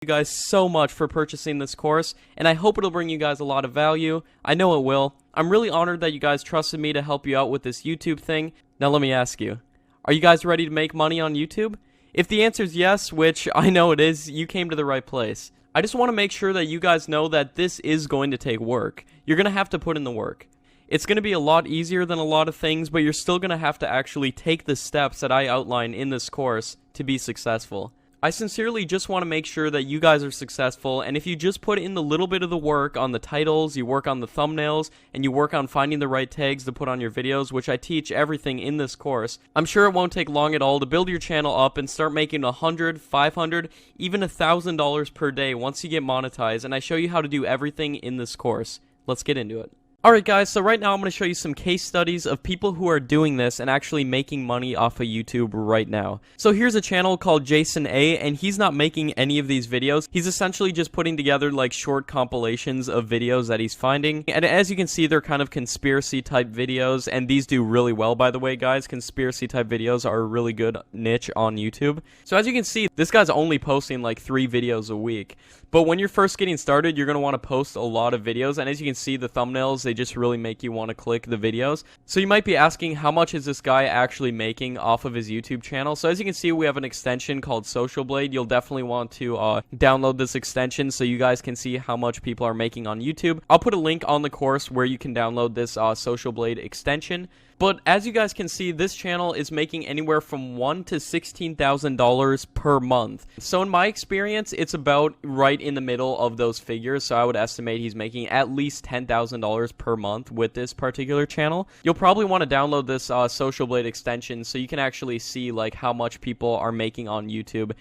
You guys so much for purchasing this course, and I hope it'll bring you guys a lot of value. I know it will. I'm really honored that you guys trusted me to help you out with this YouTube thing. Now let me ask you, are you guys ready to make money on YouTube? If the answer is yes, which I know it is, you came to the right place. I just want to make sure that you guys know that this is going to take work. You're going to have to put in the work. It's going to be a lot easier than a lot of things, but you're still going to have to actually take the steps that I outline in this course to be successful. I sincerely just want to make sure that you guys are successful, and if you just put in the little bit of the work on the titles, you work on the thumbnails, and you work on finding the right tags to put on your videos, which I teach everything in this course, I'm sure it won't take long at all to build your channel up and start making $100, $500, even $1,000 per day once you get monetized, and I show you how to do everything in this course. Let's get into it. Alright guys, so right now I'm going to show you some case studies of people who are doing this and actually making money off of YouTube right now. So here's a channel called Jason A, and he's not making any of these videos. He's essentially just putting together like short compilations of videos that he's finding. And as you can see, they're kind of conspiracy type videos, and these do really well, by the way guys. Conspiracy type videos are a really good niche on YouTube. So as you can see, this guy's only posting like 3 videos a week. But when you're first getting started, you're going to want to post a lot of videos, and as you can see, the thumbnails, they just really make you want to click the videos. So you might be asking, how much is this guy actually making off of his YouTube channel? So as you can see, we have an extension called Social Blade. You'll definitely want to download this extension so you guys can see how much people are making on YouTube. I'll put a link on the course where you can download this Social Blade extension. But as you guys can see, this channel is making anywhere from $1,000 to $16,000 per month. So in my experience, it's about right in the middle of those figures. So I would estimate he's making at least $10,000 per month with this particular channel. You'll probably want to download this Social Blade extension so you can actually see like how much people are making on YouTube.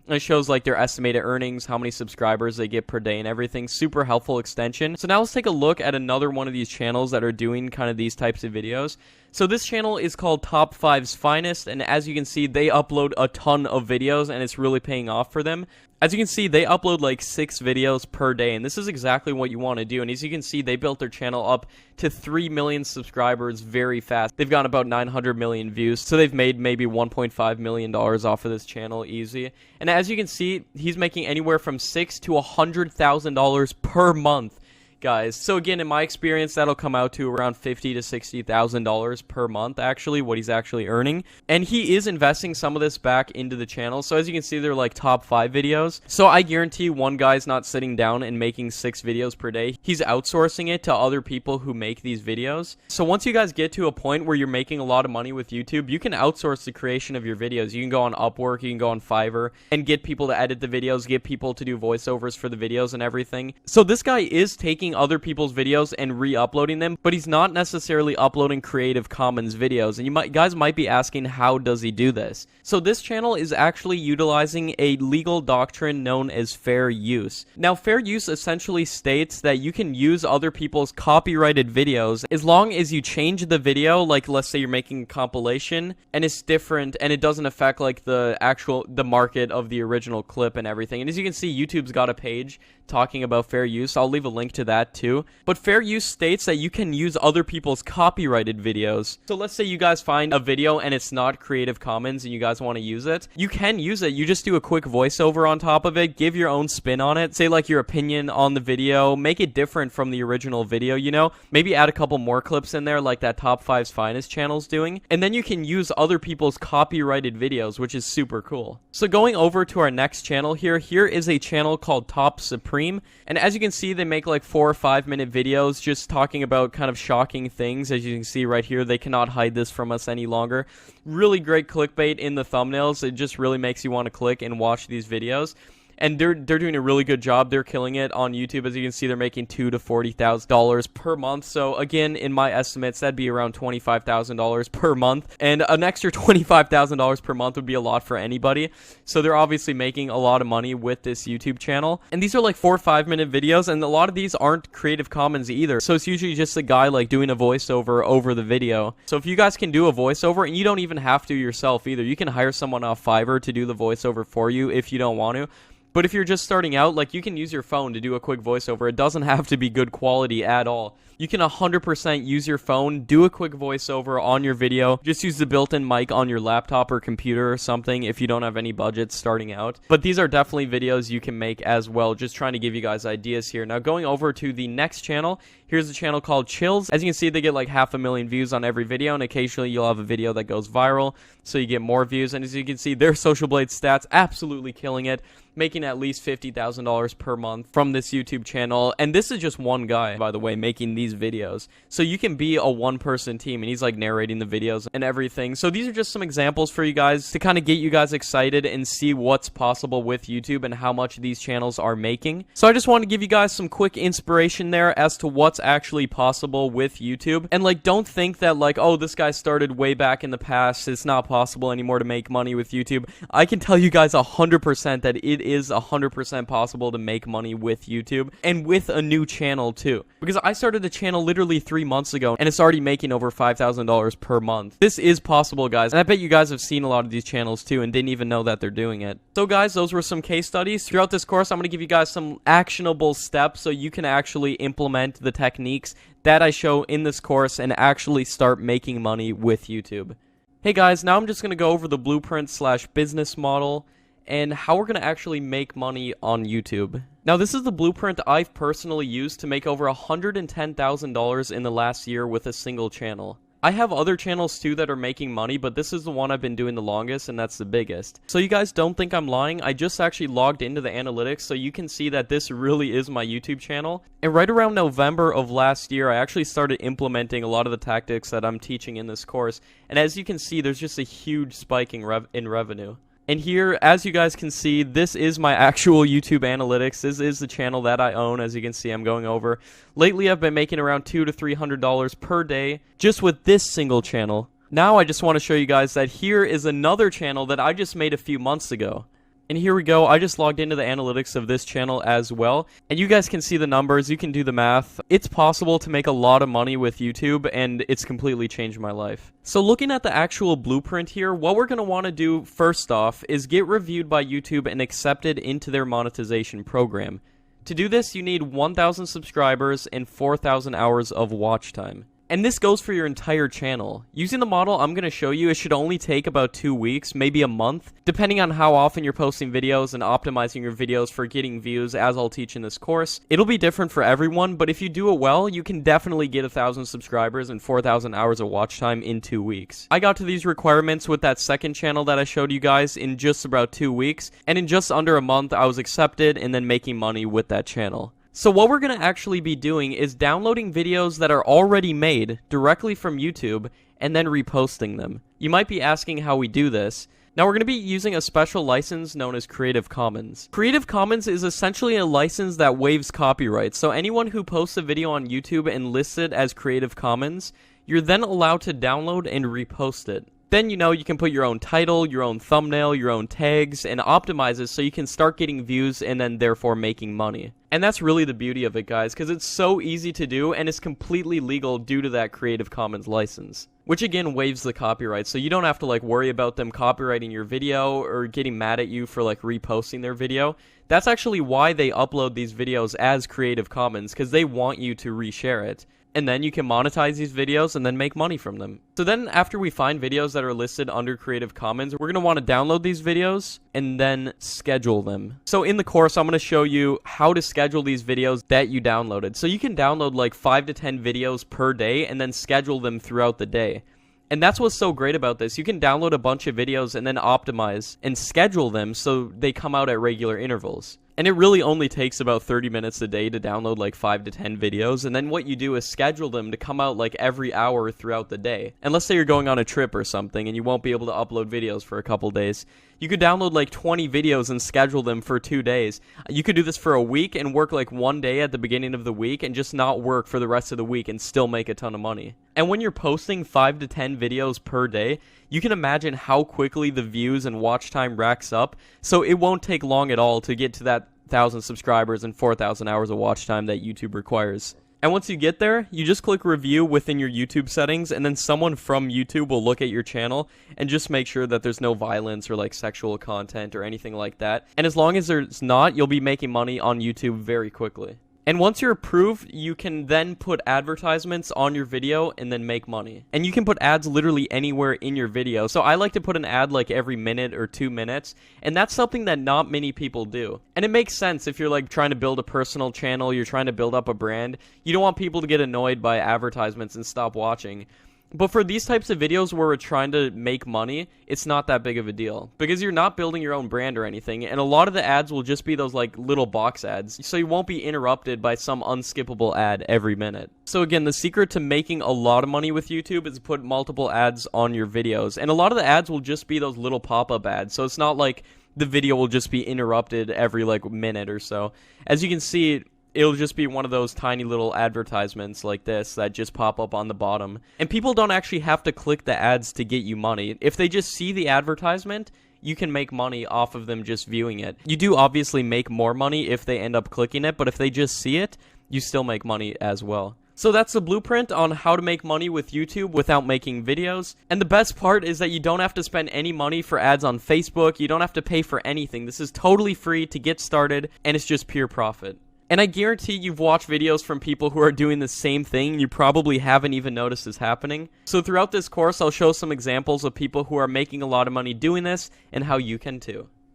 It shows like their estimated earnings, how many subscribers they get per day and everything. Super helpful extension. So now let's take a look at another one of these channels that are doing kind of these types of videos. So this channel is called Top 5's Finest, and as you can see, they upload a ton of videos, and it's really paying off for them. As you can see, they upload like 6 videos per day, and this is exactly what you want to do. And as you can see, they built their channel up to 3 million subscribers very fast. They've gotten about 900 million views, so they've made maybe $1.5 million off of this channel easy. And as you can see, he's making anywhere from $6,000 to $100,000 per month. Guys, so again, in my experience, that'll come out to around $50,000 to $60,000 per month, actually, what he's actually earning. And he is investing some of this back into the channel. So as you can see, they're like top 5 videos. So I guarantee one guy's not sitting down and making 6 videos per day. He's outsourcing it to other people who make these videos. So once you guys get to a point where you're making a lot of money with YouTube, you can outsource the creation of your videos. You can go on Upwork, you can go on Fiverr, and get people to edit the videos, get people to do voiceovers for the videos and everything. So this guy is taking other people's videos and re-uploading them, but he's not necessarily uploading Creative Commons videos. And you guys might be asking, how does he do this? So this channel is actually utilizing a legal doctrine known as fair use. Now, fair use essentially states that you can use other people's copyrighted videos as long as you change the video, like let's say you're making a compilation and it's different and it doesn't affect like the market of the original clip and everything. And as you can see, YouTube's got a page talking about fair use. I'll leave a link to that too. But fair use states that you can use other people's copyrighted videos. So let's say you guys find a video and it's not Creative Commons and you guys want to use it. You can use it. You just do a quick voiceover on top of it, give your own spin on it, say like your opinion on the video, make it different from the original video, you know? Maybe add a couple more clips in there like that Top 5's Finest channel's doing. And then you can use other people's copyrighted videos, which is super cool. So going over to our next channel here is a channel called Top Supreme. And as you can see, they make like 4 or 5 minute videos just talking about kind of shocking things. As you can see right here, they cannot hide this from us any longer. Really great clickbait in the thumbnails. It just really makes you want to click and watch these videos. And they're doing a really good job. They're killing it on YouTube. As you can see, they're making $2,000 to $40,000 per month. So again, in my estimates, that'd be around $25,000 per month. And an extra $25,000 per month would be a lot for anybody. So they're obviously making a lot of money with this YouTube channel. And these are like 4 or 5 minute videos, and a lot of these aren't Creative Commons either. So it's usually just a guy like doing a voiceover over the video. So if you guys can do a voiceover, and you don't even have to yourself either, you can hire someone off Fiverr to do the voiceover for you if you don't want to. But if you're just starting out, like, you can use your phone to do a quick voiceover. It doesn't have to be good quality at all. You can 100% use your phone, do a quick voiceover on your video. Just use the built-in mic on your laptop or computer or something if you don't have any budget starting out. But these are definitely videos you can make as well, just trying to give you guys ideas here. Now, going over to the next channel, here's a channel called Chills. As you can see, they get like 500,000 views on every video, and occasionally you'll have a video that goes viral, so you get more views. And as you can see, their Social Blade stats absolutely killing it, making at least $50,000 per month from this YouTube channel. And this is just one guy, by the way, making these videos. So you can be a one-person team, and he's like narrating the videos and everything. So these are just some examples for you guys to kind of get you guys excited and see what's possible with YouTube and how much these channels are making. So I just want to give you guys some quick inspiration there as to what's actually possible with YouTube. And like, don't think that like, oh, this guy started way back in the past, it's not possible anymore to make money with YouTube. I can tell you guys 100% that it is 100% possible to make money with YouTube, and with a new channel too. Because I started the channel literally 3 months ago, and it's already making over $5,000 per month. This is possible, guys, and I bet you guys have seen a lot of these channels too and didn't even know that they're doing it. So guys, those were some case studies. Throughout this course, I'm going to give you guys some actionable steps so you can actually implement the techniques that I show in this course and actually start making money with YouTube. Hey guys, now I'm just going to go over the blueprint / business model and how we're going to actually make money on YouTube. Now, this is the blueprint I've personally used to make over $110,000 in the last year with a single channel. I have other channels too that are making money, but this is the one I've been doing the longest, and that's the biggest. So you guys don't think I'm lying, I just actually logged into the analytics so you can see that this really is my YouTube channel. And right around November of last year, I actually started implementing a lot of the tactics that I'm teaching in this course. And as you can see, there's just a huge spike in revenue. And here, as you guys can see, this is my actual YouTube analytics. This is the channel that I own. As you can see, I'm going over. Lately, I've been making around $200 to $300 per day just with this single channel. Now, I just want to show you guys that here is another channel that I just made a few months ago. And here we go. I just logged into the analytics of this channel as well. And you guys can see the numbers. You can do the math. It's possible to make a lot of money with YouTube, and it's completely changed my life. So looking at the actual blueprint here, what we're going to want to do first off is get reviewed by YouTube and accepted into their monetization program. To do this, you need 1,000 subscribers and 4,000 hours of watch time. And this goes for your entire channel. Using the model I'm going to show you, it should only take about 2 weeks, maybe a month, depending on how often you're posting videos and optimizing your videos for getting views, as I'll teach in this course. It'll be different for everyone, but if you do it well, you can definitely get 1,000 subscribers and 4,000 hours of watch time in 2 weeks. I got to these requirements with that second channel that I showed you guys in just about 2 weeks, and in just under a month, I was accepted and then making money with that channel. So what we're going to actually be doing is downloading videos that are already made directly from YouTube and then reposting them. You might be asking how we do this. Now we're going to be using a special license known as Creative Commons. Creative Commons is essentially a license that waives copyright. So anyone who posts a video on YouTube and lists it as Creative Commons, you're then allowed to download and repost it. Then, you know, you can put your own title, your own thumbnail, your own tags, and optimize it so you can start getting views and then therefore making money. And that's really the beauty of it, guys, because it's so easy to do and it's completely legal due to that Creative Commons license. Which again waives the copyright, so you don't have to like worry about them copyrighting your video or getting mad at you for like reposting their video. That's actually why they upload these videos as Creative Commons, because they want you to reshare it. And then you can monetize these videos and then make money from them. So then after we find videos that are listed under Creative Commons, we're going to want to download these videos and then schedule them. So in the course, I'm going to show you how to schedule these videos that you downloaded. So you can download like 5 to 10 videos per day and then schedule them throughout the day. And that's what's so great about this. You can download a bunch of videos and then optimize and schedule them so they come out at regular intervals. And it really only takes about 30 minutes a day to download like 5 to 10 videos, and then what you do is schedule them to come out like every hour throughout the day. And let's say you're going on a trip or something and you won't be able to upload videos for a couple days. You could download like 20 videos and schedule them for 2 days. You could do this for a week and work like 1 day at the beginning of the week and just not work for the rest of the week and still make a ton of money. And when you're posting 5 to 10 videos per day, you can imagine how quickly the views and watch time racks up, so it won't take long at all to get to that 1,000 subscribers and 4,000 hours of watch time that YouTube requires. And once you get there, you just click review within your YouTube settings, and then someone from YouTube will look at your channel and just make sure that there's no violence or like sexual content or anything like that. And as long as there's not, you'll be making money on YouTube very quickly. And once you're approved, you can then put advertisements on your video and then make money. And you can put ads literally anywhere in your video. So I like to put an ad like every minute or 2 minutes, and that's something that not many people do. And it makes sense if you're like trying to build a personal channel, you're trying to build up a brand. You don't want people to get annoyed by advertisements and stop watching. But for these types of videos where we're trying to make money, it's not that big of a deal. Because you're not building your own brand or anything, and a lot of the ads will just be those like little box ads, so you won't be interrupted by some unskippable ad every minute. So again, the secret to making a lot of money with YouTube is to put multiple ads on your videos. And a lot of the ads will just be those little pop-up ads, so it's not like the video will just be interrupted every like minute or so. As you can see, it'll just be one of those tiny little advertisements like this that just pop up on the bottom. And people don't actually have to click the ads to get you money. If they just see the advertisement, you can make money off of them just viewing it. You do obviously make more money if they end up clicking it, but if they just see it, you still make money as well. So that's the blueprint on how to make money with YouTube without making videos. And the best part is that you don't have to spend any money for ads on Facebook. You don't have to pay for anything. This is totally free to get started, and it's just pure profit. And I guarantee you've watched videos from people who are doing the same thing you probably haven't even noticed is happening. So throughout this course, I'll show some examples of people who are making a lot of money doing this and how you can too.